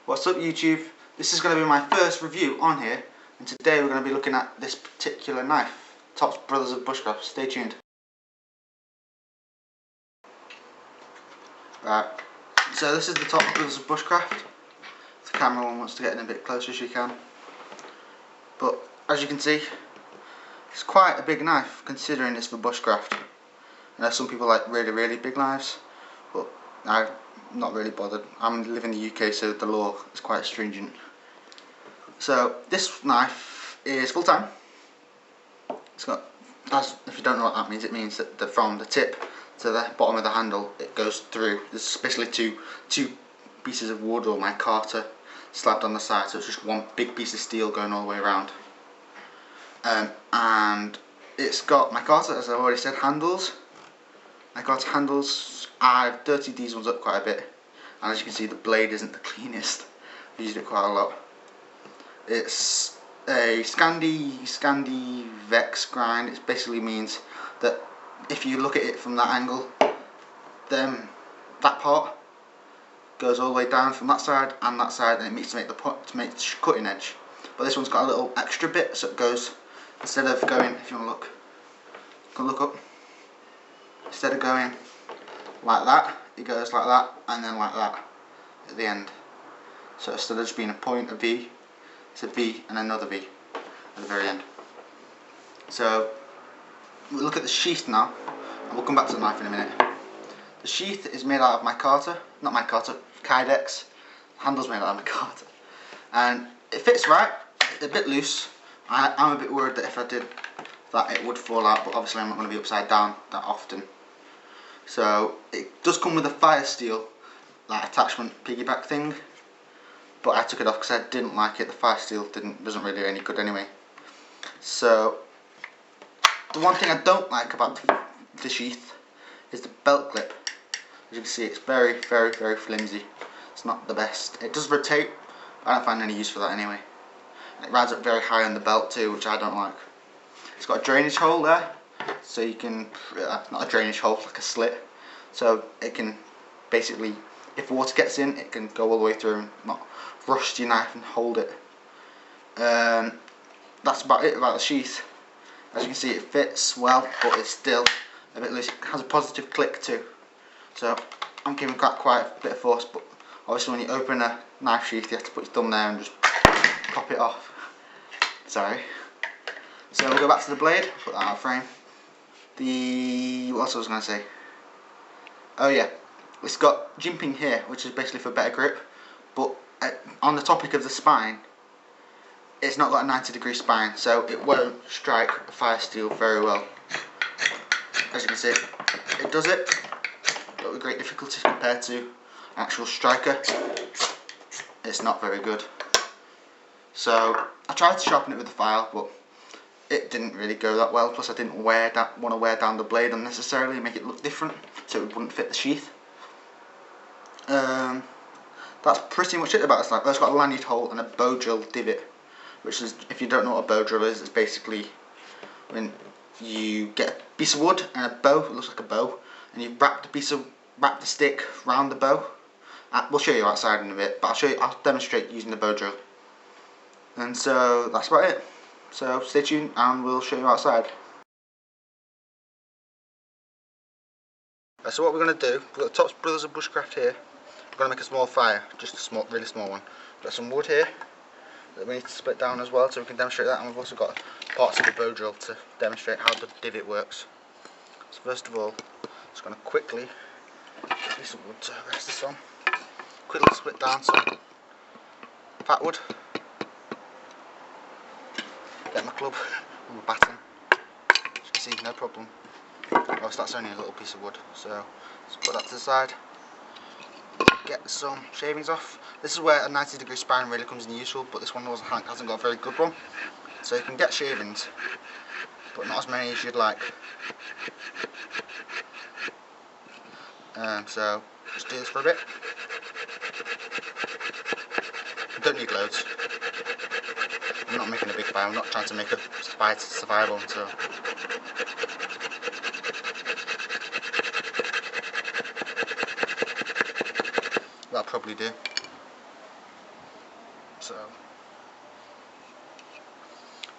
What's up YouTube? This is going to be my first review on here, and today we're going to be looking at this particular knife, Tops Brothers of Bushcraft. Stay tuned. Right, so this is the Tops Brothers of Bushcraft. If the cameraman wants to get in a bit closer, she can. But as you can see, it's quite a big knife considering it's for bushcraft. I know some people like really big knives, but I'm not really bothered. I live in the UK, so the law is quite stringent. So this knife is full time. It's got, if you don't know what that means, it means that from the tip to the bottom of the handle it goes through. There's basically two pieces of wood or micarta slabbed on the side, so it's just one big piece of steel going all the way around. And it's got micarta, as I already said, handles. Micarta handles. I've dirtied these ones up quite a bit, and as you can see, the blade isn't the cleanest. I've used it quite a lot. It's a Scandi Vex grind. It basically means that if you look at it from that angle, then that part goes all the way down from that side and that side, and it meets to make the cutting edge. But this one's got a little extra bit, so it goes, instead of going, if you want to look, you can look up. Instead of going like that, it goes like that and then like that at the end. So instead of just being a point, a V, it's a V and another V at the very end. So we'll look at the sheath now, and we'll come back to the knife in a minute. The sheath is made out of micarta, not micarta, kydex. The handle's made out of micarta, and it fits right. It's a bit loose. I'm a bit worried that if I did that it would fall out, but obviously I'm not going to be upside down that often. So it does come with a fire steel like attachment piggyback thing, but I took it off because I didn't like it. The fire steel wasn't really any good anyway. So the one thing I don't like about the sheath is the belt clip. As you can see, it's very flimsy. It's not the best. It does rotate, but I don't find any use for that anyway. And it rides up very high on the belt too, which I don't like. It's got a drainage hole there, so you can, not a drainage hole, like a slit, so it can basically, if water gets in, it can go all the way through and not rust your knife and hold it. That's about it about the sheath. As you can see, it fits well, but it's still a bit loose. It has a positive click too, so I'm giving quite a bit of force, but obviously when you open a knife sheath you have to put your thumb there and just pop it off. Sorry. So we'll go back to the blade, put that out of frame. What else was I going to say? Oh yeah, it's got jimping here, which is basically for better grip, but on the topic of the spine, it's not got a 90-degree spine, so it won't strike a fire steel very well. As you can see, it does it, but with great difficulty compared to an actual striker. It's not very good. So I tried to sharpen it with the file, but it didn't really go that well. Plus I didn't want to wear down the blade unnecessarily and make it look different, so it wouldn't fit the sheath. That's pretty much it about this knife. It's got a lanyard hole and a bow drill divot, which is, if you don't know what a bow drill is, it's basically when you get a piece of wood and a bow, it looks like a bow, and you wrap the stick round the bow. We'll show you outside in a bit, but I'll demonstrate using the bow drill. And so that's about it. So stay tuned and we'll show you outside. So what we're going to do, we've got the Tops Brothers of Bushcraft here. We're going to make a small fire, just a really small one. We've got some wood here that we need to split down as well, so we can demonstrate that, and we've also got parts of the bow drill to demonstrate how the divot works. So first of all, just going to quickly, give me some wood to rest this on, quickly split down some fat wood. Get my club and my batten. As you can see, no problem. Oh, so that's only a little piece of wood, so let's put that to the side. Get some shavings off. This is where a 90-degree spine really comes in useful, but this one hasn't got a very good one. So you can get shavings, but not as many as you'd like. So just do this for a bit. You don't need loads. I'm not making a big fire, I'm not trying to make a fire survival, so that'll probably do. So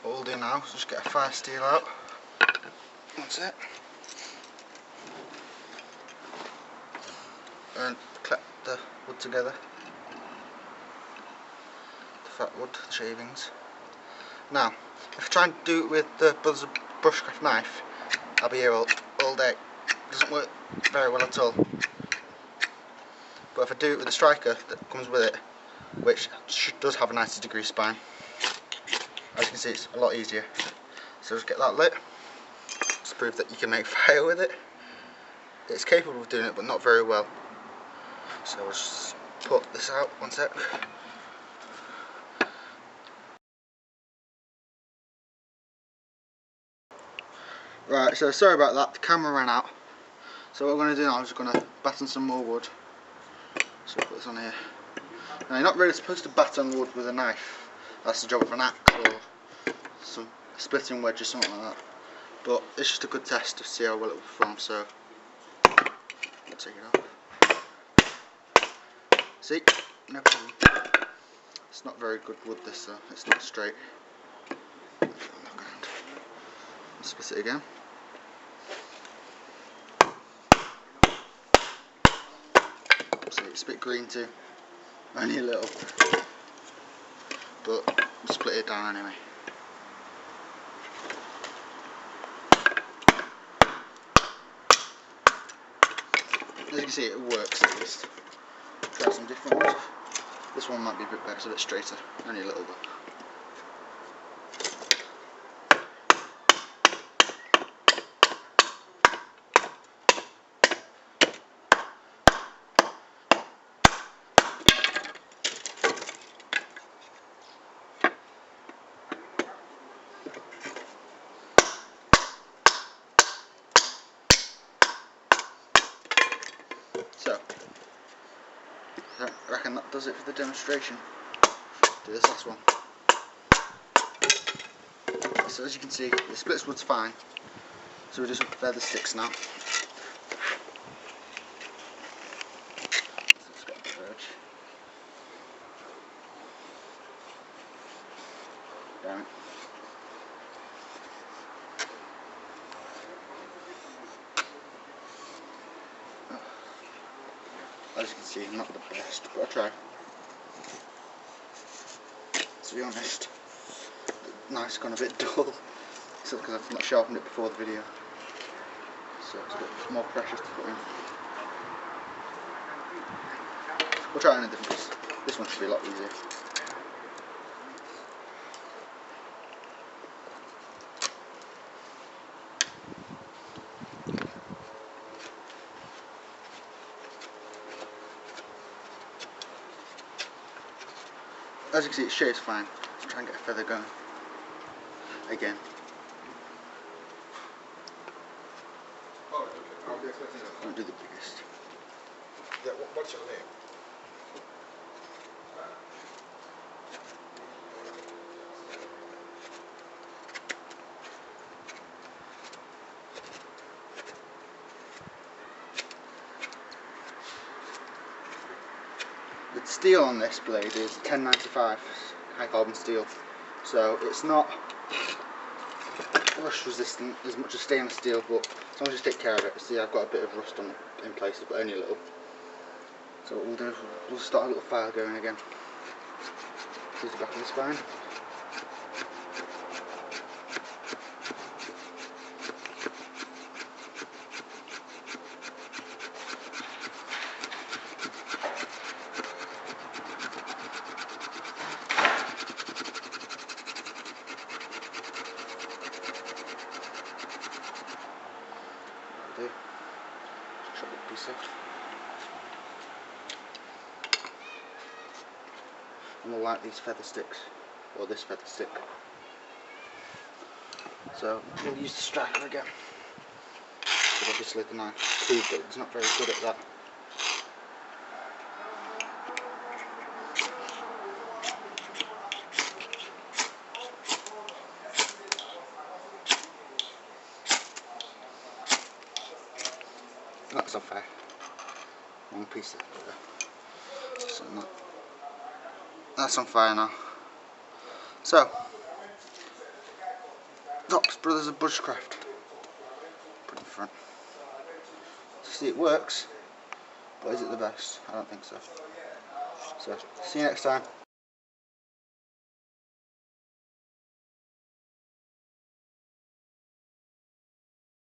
what we'll do now is just get a fire steel out. That's it. And collect the wood together. The fat wood, the shavings. Now, if I try and do it with the brushcraft knife, I'll be here all day. It doesn't work very well at all. But if I do it with the striker that comes with it, which does have a 90-degree spine, as you can see, it's a lot easier. So just get that lit. Just prove that you can make fire with it. It's capable of doing it, but not very well. So I'll just put this out, one sec. Right, so sorry about that, the camera ran out. So what we're going to do now is just going to batten some more wood. So put this on here. Now you're not really supposed to batten wood with a knife. That's the job of an axe or some splitting wedge or something like that. But it's just a good test to see how well it will perform, so I'll take it off. See? No problem. It's not very good wood this though, it's not straight. Split it again. See, it's a bit green too, only a little, but we'll split it down anyway. As you can see, it works at least. Try some different ones. This one might be a bit better, it's a bit straighter, only a little bit. So, I reckon that does it for the demonstration. Do this last one. So as you can see, the splits wood's fine. So we'll just feather sticks now. Let's get the verge. Down. As you can see, not the best, but I'll try. To be honest, the knife's gone a bit dull, except because I've not sharpened it before the video. So it's a bit more pressure to put in. We'll try it in a different piece. This one should be a lot easier. As you can see, it shaves fine. Let's try and get a feather going. Again. I'll do the biggest. Yeah, what's your name? The steel on this blade is 1095 high carbon steel, so it's not rust resistant as much as stainless steel, but as long as you take care of it. See, I've got a bit of rust on it in places, but only a little. So what we'll do is we'll start a little fire going again. Here's the back of the spine. Chop the piece off. And we'll light these feather sticks, or this feather stick. So we'll use the striker again. Because obviously the knife proved that it's not very good at that. That's unfair. One piece there. So not. That's on fire now. So, Doc's Brothers of Bushcraft. Put in front. See, it works, but is it the best? I don't think so. So, see you next time.